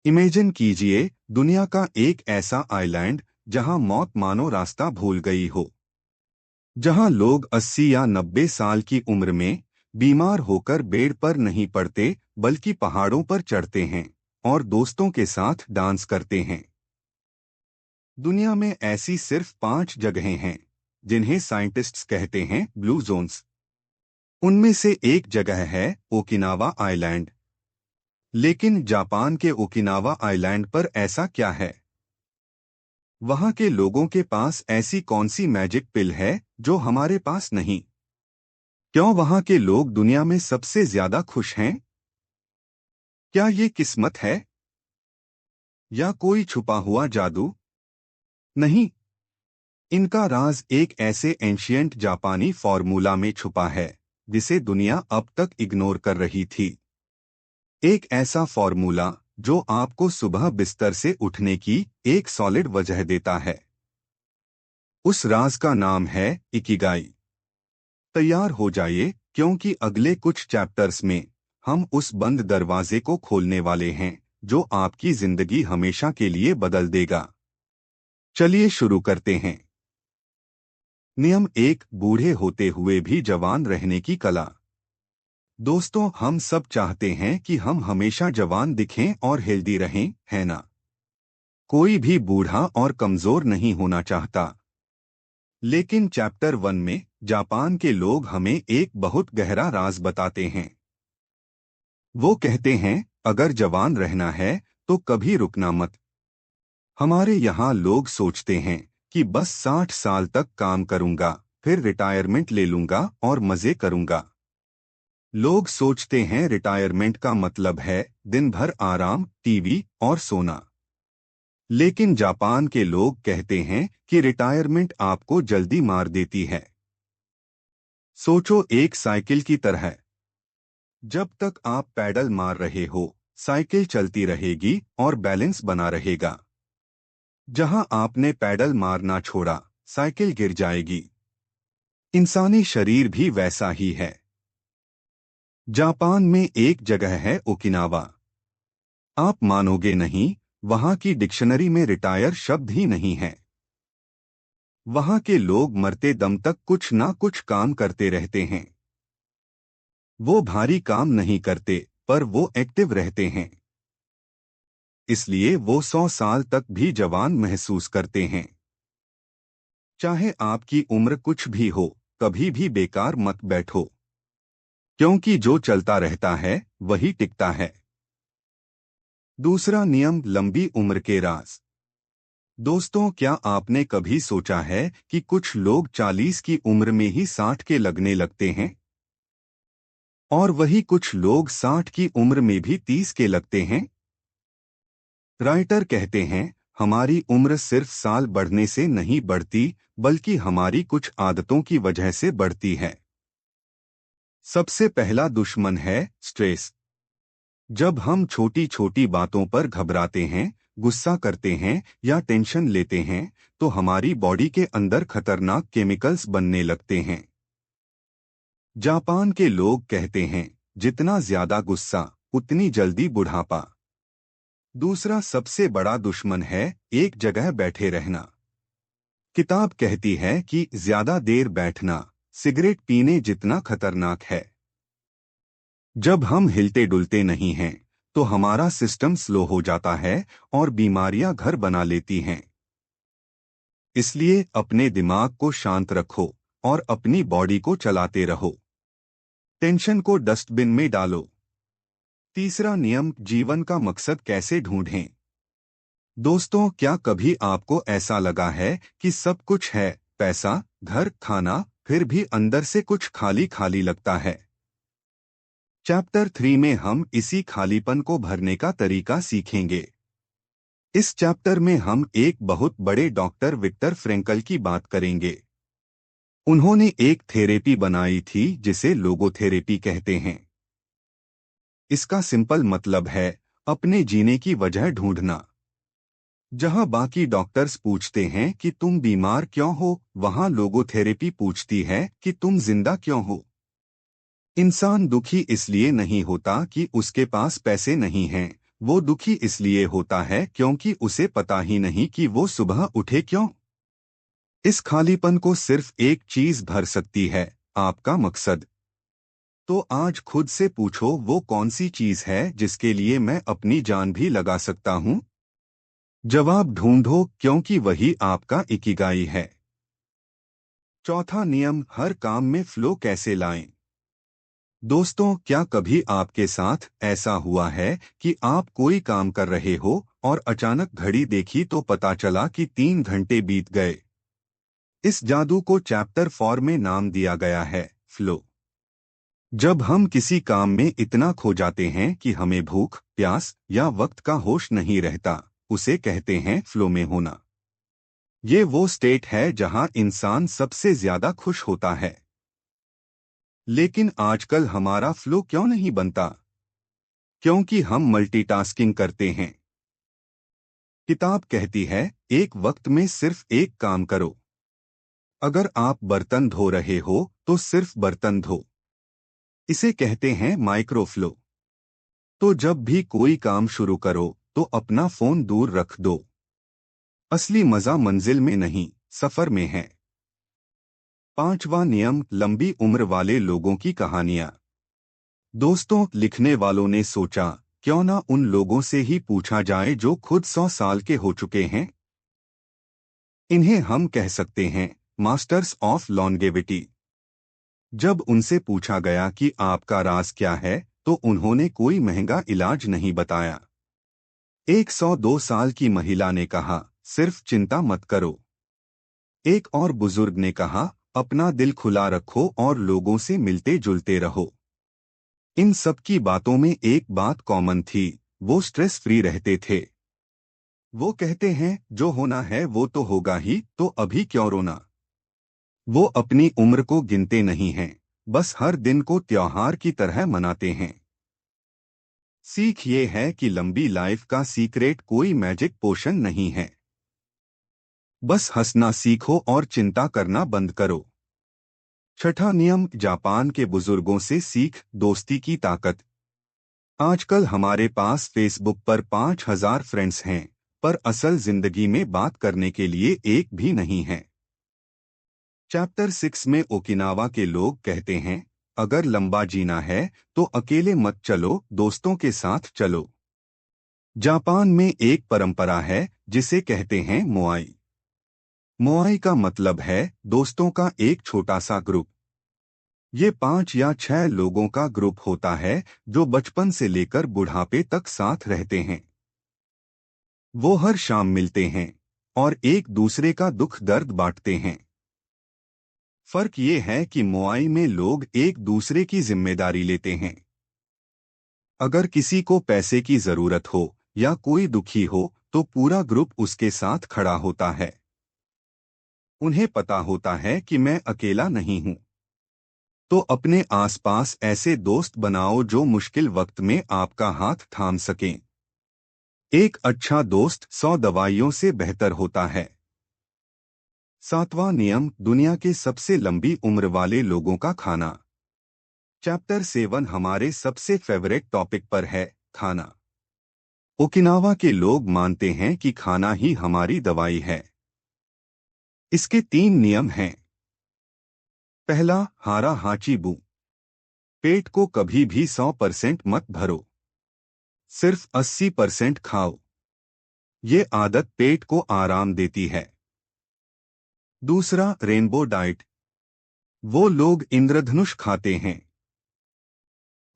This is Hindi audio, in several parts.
इमेजिन कीजिए दुनिया का एक ऐसा आइलैंड जहां मौत मानो रास्ता भूल गई हो। जहां लोग 80 या 90 साल की उम्र में बीमार होकर बेड पर नहीं पड़ते बल्कि पहाड़ों पर चढ़ते हैं और दोस्तों के साथ डांस करते हैं। दुनिया में ऐसी सिर्फ 5 जगहें हैं जिन्हें साइंटिस्ट्स कहते हैं ब्लू जोन्स। उनमें से एक जगह है ओकिनावा आइलैंड। लेकिन जापान के ओकिनावा आइलैंड पर ऐसा क्या है? वहां के लोगों के पास ऐसी कौन सी मैजिक पिल है जो हमारे पास नहीं? क्यों वहां के लोग दुनिया में सबसे ज्यादा खुश हैं? क्या ये किस्मत है या कोई छुपा हुआ जादू? नहीं, इनका राज एक ऐसे एंशियंट जापानी फॉर्मूला में छुपा है जिसे दुनिया अब तक इग्नोर कर रही थी। एक ऐसा फॉर्मूला जो आपको सुबह बिस्तर से उठने की एक सॉलिड वजह देता है। उस राज का नाम है इकिगाई। तैयार हो जाइए, क्योंकि अगले कुछ चैप्टर्स में हम उस बंद दरवाजे को खोलने वाले हैं जो आपकी जिंदगी हमेशा के लिए बदल देगा। चलिए शुरू करते हैं। नियम 1, बूढ़े होते हुए भी जवान रहने की कला। दोस्तों, हम सब चाहते हैं कि हम हमेशा जवान दिखें और हेल्दी रहें, है ना? कोई भी बूढ़ा और कमजोर नहीं होना चाहता। लेकिन चैप्टर 1 में जापान के लोग हमें एक बहुत गहरा राज बताते हैं। वो कहते हैं, अगर जवान रहना है तो कभी रुकना मत। हमारे यहाँ लोग सोचते हैं कि बस 60 साल तक काम करूंगा, फिर रिटायरमेंट ले लूंगा और मजे करूंगा। लोग सोचते हैं रिटायरमेंट का मतलब है दिन भर आराम, टीवी और सोना। लेकिन जापान के लोग कहते हैं कि रिटायरमेंट आपको जल्दी मार देती है। सोचो एक साइकिल की तरह। जब तक आप पैडल मार रहे हो, साइकिल चलती रहेगी और बैलेंस बना रहेगा। जहां आपने पैडल मारना छोड़ा, साइकिल गिर जाएगी। इंसानी शरीर भी वैसा ही है। जापान में एक जगह है ओकिनावा। आप मानोगे नहीं, वहां की डिक्शनरी में रिटायर शब्द ही नहीं है। वहां के लोग मरते दम तक कुछ ना कुछ काम करते रहते हैं। वो भारी काम नहीं करते, पर वो एक्टिव रहते हैं। इसलिए वो 100 साल तक भी जवान महसूस करते हैं। चाहे आपकी उम्र कुछ भी हो, कभी भी बेकार मत बैठो, क्योंकि जो चलता रहता है वही टिकता है। दूसरा नियम, लंबी उम्र के राज। दोस्तों, क्या आपने कभी सोचा है कि कुछ लोग 40 की उम्र में ही 60 के लगने लगते हैं? और वही कुछ लोग 60 की उम्र में भी 30 के लगते हैं। राइटर कहते हैं, हमारी उम्र सिर्फ साल बढ़ने से नहीं बढ़ती, बल्कि हमारी कुछ आदतों की वजह से बढ़ती है। सबसे पहला दुश्मन है स्ट्रेस। जब हम छोटी छोटी बातों पर घबराते हैं, गुस्सा करते हैं या टेंशन लेते हैं, तो हमारी बॉडी के अंदर खतरनाक केमिकल्स बनने लगते हैं। जापान के लोग कहते हैं, जितना ज्यादा गुस्सा उतनी जल्दी बुढ़ापा। दूसरा सबसे बड़ा दुश्मन है एक जगह बैठे रहना। किताब कहती है कि ज्यादा देर बैठना सिगरेट पीने जितना खतरनाक है। जब हम हिलते डुलते नहीं हैं, तो हमारा सिस्टम स्लो हो जाता है और बीमारियां घर बना लेती हैं। इसलिए अपने दिमाग को शांत रखो और अपनी बॉडी को चलाते रहो। टेंशन को डस्टबिन में डालो। तीसरा नियम, जीवन का मकसद कैसे ढूंढें। दोस्तों, क्या कभी आपको ऐसा लगा है कि सब कुछ है, पैसा, घर, खाना, फिर भी अंदर से कुछ खाली खाली लगता है? चैप्टर 3 में हम इसी खालीपन को भरने का तरीका सीखेंगे। इस चैप्टर में हम एक बहुत बड़े डॉक्टर विक्टर फ्रेंकल की बात करेंगे। उन्होंने एक थेरेपी बनाई थी जिसे लोगोथेरेपी कहते हैं। इसका सिंपल मतलब है अपने जीने की वजह ढूंढना। जहां बाकी डॉक्टर्स पूछते हैं कि तुम बीमार क्यों हो, वहां लोगोथेरेपी पूछती है कि तुम जिंदा क्यों हो। इंसान दुखी इसलिए नहीं होता कि उसके पास पैसे नहीं हैं, वो दुखी इसलिए होता है क्योंकि उसे पता ही नहीं कि वो सुबह उठे क्यों। इस खालीपन को सिर्फ एक चीज भर सकती है, आपका मकसद। तो आज खुद से पूछो, वो कौन सी चीज है जिसके लिए मैं अपनी जान भी लगा सकता हूँ। जवाब ढूंढो, क्योंकि वही आपका इकिगाई है। चौथा नियम, हर काम में फ्लो कैसे लाएं। दोस्तों, क्या कभी आपके साथ ऐसा हुआ है कि आप कोई काम कर रहे हो और अचानक घड़ी देखी तो पता चला कि 3 घंटे बीत गए। इस जादू को चैप्टर 4 में नाम दिया गया है, फ्लो। जब हम किसी काम में इतना खो जाते हैं कि हमें भूख, प्यास या वक्त का होश नहीं रहता, उसे कहते हैं फ्लो में होना। ये वो स्टेट है जहां इंसान सबसे ज्यादा खुश होता है। लेकिन आजकल हमारा फ्लो क्यों नहीं बनता? क्योंकि हम मल्टीटास्किंग करते हैं। किताब कहती है, एक वक्त में सिर्फ एक काम करो। अगर आप बर्तन धो रहे हो तो सिर्फ बर्तन धो। इसे कहते हैं माइक्रो फ्लो। तो जब भी कोई काम शुरू करो तो अपना फोन दूर रख दो। असली मजा मंजिल में नहीं, सफर में है। पांचवा नियम, लंबी उम्र वाले लोगों की कहानियां। दोस्तों, लिखने वालों ने सोचा, क्यों ना उन लोगों से ही पूछा जाए जो खुद 100 साल के हो चुके हैं। इन्हें हम कह सकते हैं मास्टर्स ऑफ लॉन्गेविटी। जब उनसे पूछा गया कि आपका राज क्या है, तो उन्होंने कोई महंगा इलाज नहीं बताया। 102 साल की महिला ने कहा, सिर्फ चिंता मत करो। एक और बुजुर्ग ने कहा, अपना दिल खुला रखो और लोगों से मिलते जुलते रहो। इन सब की बातों में एक बात कॉमन थी, वो स्ट्रेस फ्री रहते थे। वो कहते हैं, जो होना है वो तो होगा ही, तो अभी क्यों रोना। वो अपनी उम्र को गिनते नहीं हैं, बस हर दिन को त्योहार की तरह मनाते हैं। सीख ये है कि लंबी लाइफ का सीक्रेट कोई मैजिक पोशन नहीं है। बस हंसना सीखो और चिंता करना बंद करो। छठा नियम, जापान के बुजुर्गों से सीख, दोस्ती की ताकत। आजकल हमारे पास फेसबुक पर 5000 फ्रेंड्स हैं, पर असल जिंदगी में बात करने के लिए एक भी नहीं है। चैप्टर 6 में ओकिनावा के लोग कहते हैं, अगर लंबा जीना है तो अकेले मत चलो, दोस्तों के साथ चलो। जापान में एक परंपरा है जिसे कहते हैं मोआई। मोआई का मतलब है दोस्तों का एक छोटा सा ग्रुप। ये 5 या 6 लोगों का ग्रुप होता है जो बचपन से लेकर बुढ़ापे तक साथ रहते हैं। वो हर शाम मिलते हैं और एक दूसरे का दुख दर्द बांटते हैं। फर्क ये है कि मोआई में लोग एक दूसरे की जिम्मेदारी लेते हैं। अगर किसी को पैसे की जरूरत हो या कोई दुखी हो तो पूरा ग्रुप उसके साथ खड़ा होता है। उन्हें पता होता है कि मैं अकेला नहीं हूं। तो अपने आसपास ऐसे दोस्त बनाओ जो मुश्किल वक्त में आपका हाथ थाम सकें। एक अच्छा दोस्त 100 दवाइयों से बेहतर होता है। सातवां नियम, दुनिया के सबसे लंबी उम्र वाले लोगों का खाना। चैप्टर 7 हमारे सबसे फेवरेट टॉपिक पर है, खाना। ओकिनावा के लोग मानते हैं कि खाना ही हमारी दवाई है। इसके 3 नियम हैं। पहला, हारा हाची बू। पेट को कभी भी 100% मत भरो, सिर्फ 80% खाओ। ये आदत पेट को आराम देती है। दूसरा, रेनबो डाइट। वो लोग इंद्रधनुष खाते हैं।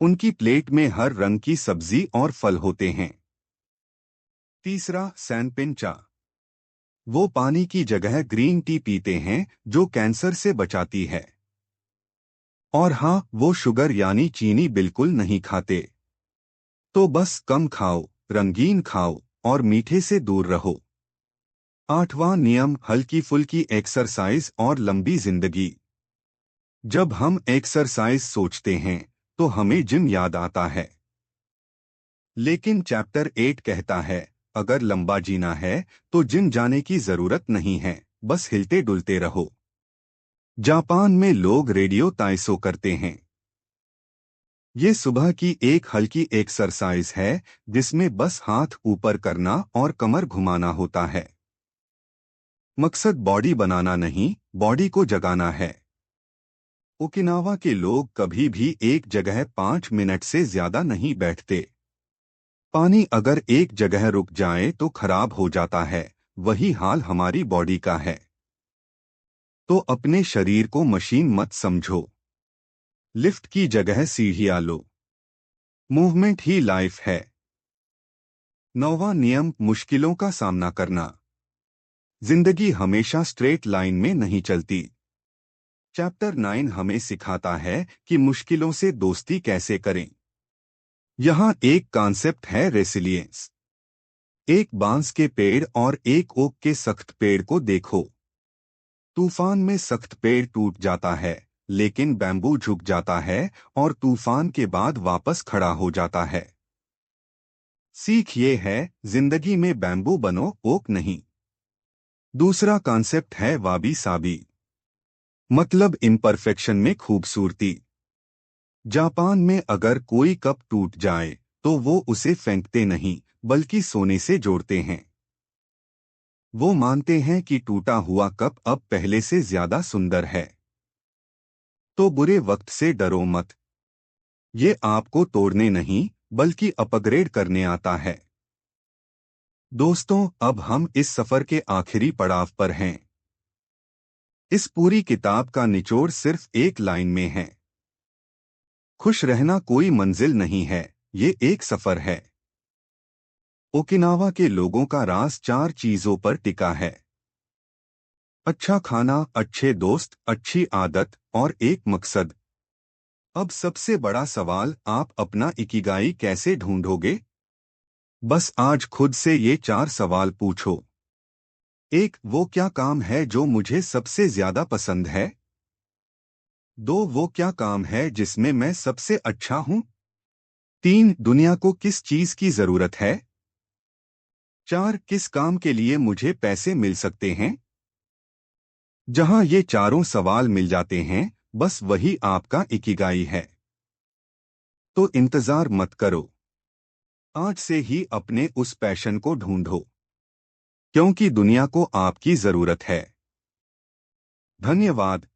उनकी प्लेट में हर रंग की सब्जी और फल होते हैं। तीसरा, सैनपिन चा। वो पानी की जगह ग्रीन टी पीते हैं जो कैंसर से बचाती है। और हाँ, वो शुगर यानी चीनी बिल्कुल नहीं खाते। तो बस कम खाओ, रंगीन खाओ और मीठे से दूर रहो। आठवां नियम, हल्की फुल्की एक्सरसाइज और लंबी जिंदगी। जब हम एक्सरसाइज सोचते हैं तो हमें जिम याद आता है। लेकिन चैप्टर 8 कहता है, अगर लंबा जीना है तो जिम जाने की जरूरत नहीं है, बस हिलते डुलते रहो। जापान में लोग रेडियो ताइसो करते हैं। ये सुबह की एक हल्की एक्सरसाइज है जिसमें बस हाथ ऊपर करना और कमर घुमाना होता है। मकसद बॉडी बनाना नहीं, बॉडी को जगाना है। ओकिनावा के लोग कभी भी एक जगह 5 मिनट से ज्यादा नहीं बैठते। पानी अगर एक जगह रुक जाए तो खराब हो जाता है, वही हाल हमारी बॉडी का है। तो अपने शरीर को मशीन मत समझो। लिफ्ट की जगह सीढ़ियां लो। मूवमेंट ही लाइफ है। 9वां नियम, मुश्किलों का सामना करना। जिंदगी हमेशा स्ट्रेट लाइन में नहीं चलती। चैप्टर 9 हमें सिखाता है कि मुश्किलों से दोस्ती कैसे करें। यहाँ एक कॉन्सेप्ट है, रेसिलियंस। एक बांस के पेड़ और एक ओक के सख्त पेड़ को देखो। तूफान में सख्त पेड़ टूट जाता है, लेकिन बैम्बू झुक जाता है और तूफान के बाद वापस खड़ा हो जाता है। सीख ये है, जिंदगी में बैम्बू बनो, ओक नहीं। दूसरा कॉन्सेप्ट है वाबी साबी, मतलब इम्परफेक्शन में खूबसूरती। जापान में अगर कोई कप टूट जाए तो वो उसे फेंकते नहीं, बल्कि सोने से जोड़ते हैं। वो मानते हैं कि टूटा हुआ कप अब पहले से ज्यादा सुंदर है। तो बुरे वक्त से डरो मत। ये आपको तोड़ने नहीं, बल्कि अपग्रेड करने आता है। दोस्तों, अब हम इस सफर के आखिरी पड़ाव पर हैं। इस पूरी किताब का निचोड़ सिर्फ एक लाइन में है। खुश रहना कोई मंजिल नहीं है, ये एक सफर है। ओकिनावा के लोगों का राज 4 चीजों पर टिका है। अच्छा खाना, अच्छे दोस्त, अच्छी आदत और एक मकसद। अब सबसे बड़ा सवाल, आप अपना इकिगाई कैसे ढूंढोगे? बस आज खुद से ये 4 सवाल पूछो। 1, वो क्या काम है जो मुझे सबसे ज्यादा पसंद है? 2, वो क्या काम है जिसमें मैं सबसे अच्छा हूँ? 3, दुनिया को किस चीज की जरूरत है? 4, किस काम के लिए मुझे पैसे मिल सकते हैं? जहां ये चारों सवाल मिल जाते हैं, बस वही आपका इकिगाई है। तो इंतजार मत करो। आज से ही अपने उस पैशन को ढूंढो, क्योंकि दुनिया को आपकी जरूरत है। धन्यवाद।